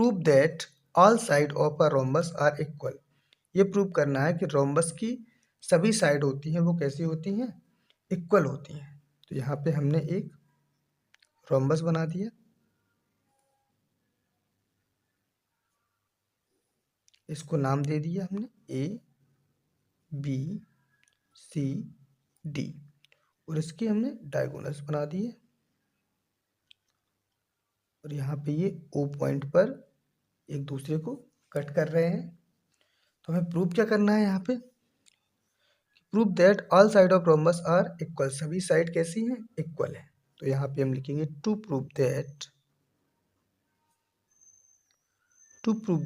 Prove that all side of a rhombus are equal. ये prove करना है कि रोम्बस की सभी साइड होती हैं वो कैसी होती हैं, इक्वल होती हैं। तो यहाँ पे हमने एक रोम्बस बना दिया, इसको नाम दे दिया हमने ए बी सी डी, और इसके हमने डायगोनल्स बना दिए, और यहाँ पे ये ओ पॉइंट पर एक दूसरे को कट कर रहे हैं। तो हमें प्रूव क्या करना है यहाँ पे, prove that all side of rhombus are equal, सभी साइड कैसी हैं, इक्वल है। तो यहाँ पे हम लिखेंगे to prove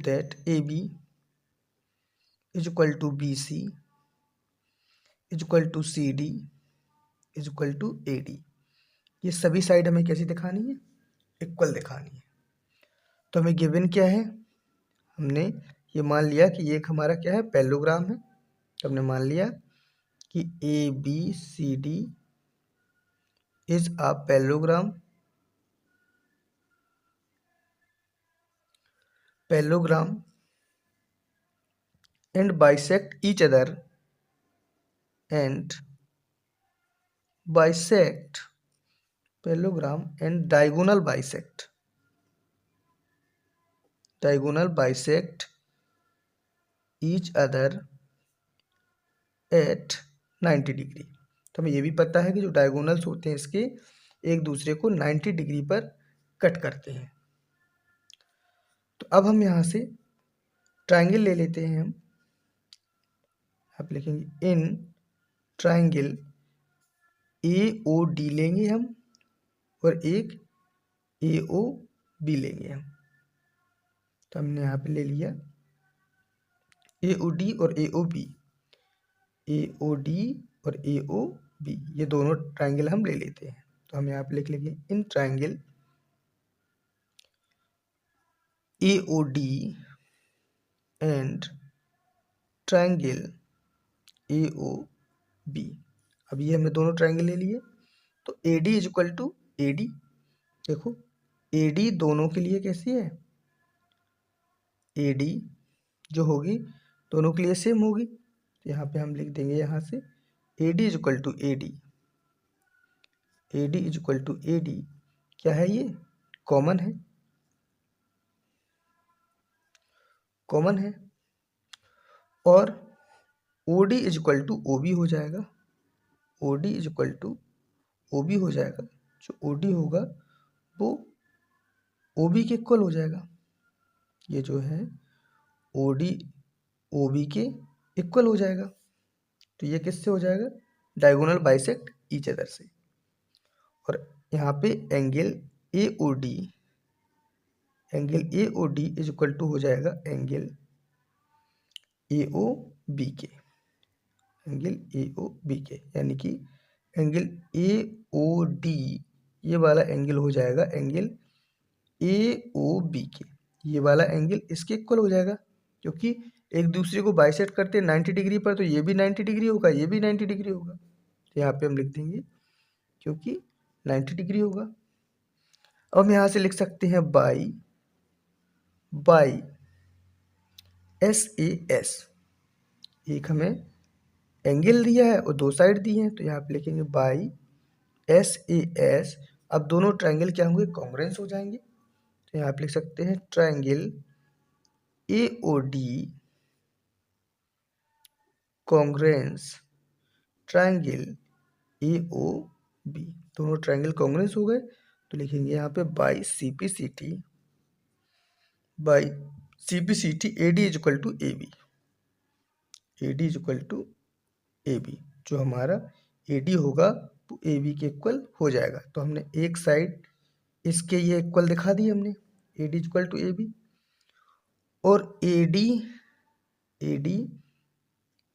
that A B is equal to B C is equal to C D is equal to A D. ये सभी साइड हमें कैसी दिखानी है, इक्वल दिखानी है। तो हमें गिवन क्या है, हमने ये मान लिया कि ये एक हमारा क्या है, पैरेललोग्राम है। तो हमने मान लिया कि A B C D is a parallelogram and bisect each other and bisect parallelogram and diagonal bisect each other at 90 degree. तो हमें ये भी पता है कि जो डायगोनल्स होते हैं इसके एक दूसरे को 90 डिग्री पर कट करते हैं। तो अब हम यहाँ से ट्राइंगल ले लेते हैं, हम आप लिखेंगे इन ट्राइंगल ए ओ डी लेंगे हम, और एक ए ओ बी लेंगे हम। तो हमने यहाँ पे ले लिया ए ओ डी और ए ओ बी, ए ओ डी और ए ओ बी, ये दोनों ट्राइंगल हम ले लेते हैं। तो हम यहाँ पे लिख लेंगे in triangle A O D and triangle A O B. अब ये हमने दोनों ट्राइंगल ले लिए। तो A D is equal to A D, देखो ए डी दोनों के लिए कैसी है, ए डी जो होगी दोनों के लिए सेम होगी। तो यहाँ पे हम लिख देंगे यहाँ से A D is equal to A D, A D is equal to A D क्या है, ये कॉमन है, कॉमन है। और O D is equal to O B हो जाएगा, O D is equal to O B हो जाएगा। जो ओ डी होगा वो ओ बी के इक्वल हो जाएगा। ये जो है ओ डी ओ बी के इक्वल हो जाएगा। तो ये किससे हो जाएगा, डायगोनल बाइसेक्ट ईच अदर से। और यहाँ पे angle A O D is equal to हो जाएगा एंगल ए ओ बी के, एंगल ए ओ बी के, यानी कि एंगल ए ओ डी ये वाला एंगल हो जाएगा एंगल ए ओ बी के, ये वाला एंगल इसके इक्वल हो जाएगा, क्योंकि एक दूसरे को बाइसेक्ट करते हैं 90 डिग्री पर। तो ये भी 90 डिग्री होगा, ये भी 90 डिग्री होगा। तो यहाँ पे हम लिख देंगे क्योंकि 90 डिग्री होगा। अब हम यहाँ से लिख सकते हैं बाई एस ए एस, एक हमें एंगल दिया है और दो साइड दी हैं। तो यहाँ पे लिखेंगे बाई एस ए एस। अब दोनों ट्राइंगल क्या होंगे, कॉन्ग्रुएंस हो जाएंगे। तो यहाँ पे लिख सकते हैं triangle A O D congruence triangle A O B, दोनों ट्राइंगल कॉन्ग्रुएंस हो गए। तो लिखेंगे यहाँ पे by C P C T A D is equal to A B, A D is equal to A B. जो हमारा ए डी होगा वो ए बी के इक्वल हो जाएगा। तो हमने एक साइड इसके ये इक्वल दिखा दी हमने, A D is equal to A B. और A D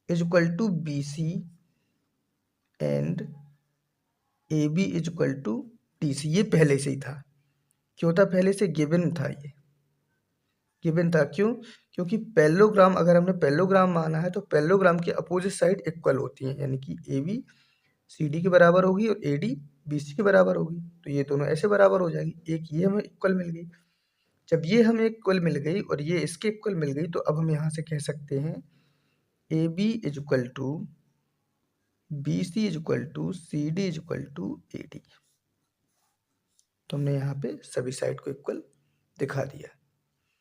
is equal to B C and A B is equal to D C. ये पहले से ही था, क्यों था, पहले से गिवन था, ये गिवन था। क्यों, क्योंकि पैरेललोग्राम अगर हमने पैरेललोग्राम माना है तो पैरेललोग्राम की अपोजिट साइड इक्वल होती हैं, यानी कि ए बी सी डी के बराबर होगी और ए डी बी सी के बराबर होगी। तो ये दोनों ऐसे बराबर हो जाएगी, एक ये हमें इक्वल मिल गई। जब ये हमें इक्वल मिल गई और ये इसके इक्वल मिल गई, तो अब हम यहाँ से कह सकते हैं A B is equal to B C is equal to C D is equal to A D. तो हमने यहाँ पे सभी साइड को इक्वल दिखा दिया।